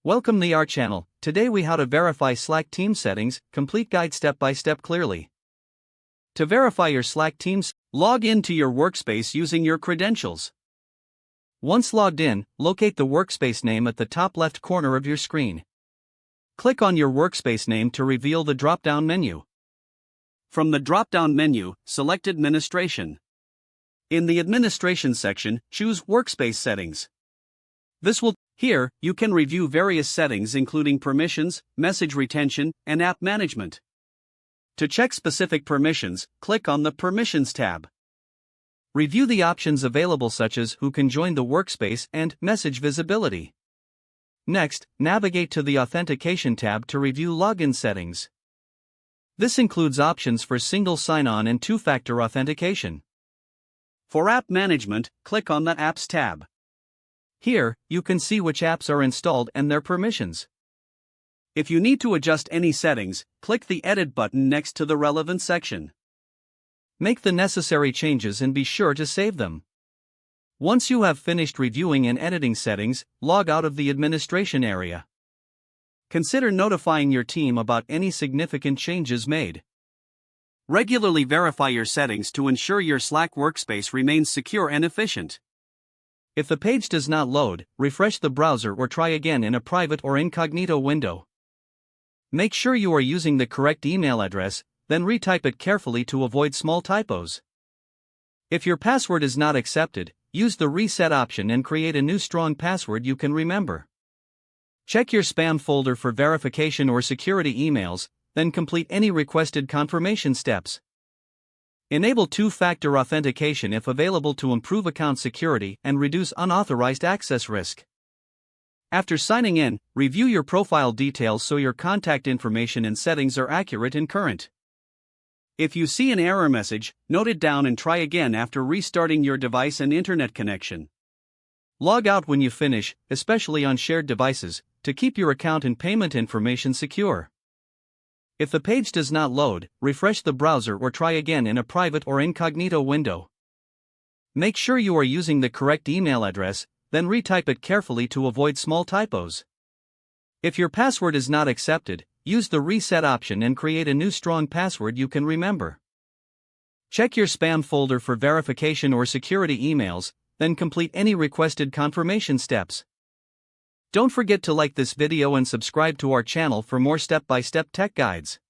Welcome to our channel. Today we how to verify Slack team settings, complete guide step by step clearly. To verify your Slack teams, log in to your workspace using your credentials. Once logged in, locate the workspace name at the top left corner of your screen. Click on your workspace name to reveal the drop-down menu. From the drop-down menu, select Administration. In the Administration section, choose Workspace Settings. Here, you can review various settings including permissions, message retention, and app management. To check specific permissions, click on the Permissions tab. Review the options available such as who can join the workspace and message visibility. Next, navigate to the Authentication tab to review login settings. This includes options for single sign-on and two-factor authentication. For app management, click on the Apps tab. Here, you can see which apps are installed and their permissions. If you need to adjust any settings, click the Edit button next to the relevant section. Make the necessary changes and be sure to save them. Once you have finished reviewing and editing settings, log out of the administration area. Consider notifying your team about any significant changes made. Regularly verify your settings to ensure your Slack workspace remains secure and efficient. If the page does not load, refresh the browser or try again in a private or incognito window. Make sure you are using the correct email address, then retype it carefully to avoid small typos. If your password is not accepted, use the reset option and create a new strong password you can remember. Check your spam folder for verification or security emails, then complete any requested confirmation steps. Enable two-factor authentication if available to improve account security and reduce unauthorized access risk. After signing in, review your profile details so your contact information and settings are accurate and current. If you see an error message, note it down and try again after restarting your device and internet connection. Log out when you finish, especially on shared devices, to keep your account and payment information secure. If the page does not load, refresh the browser or try again in a private or incognito window. Make sure you are using the correct email address, then retype it carefully to avoid small typos. If your password is not accepted, use the reset option and create a new strong password you can remember. Check your spam folder for verification or security emails, then complete any requested confirmation steps. Don't forget to like this video and subscribe to our channel for more step-by-step tech guides.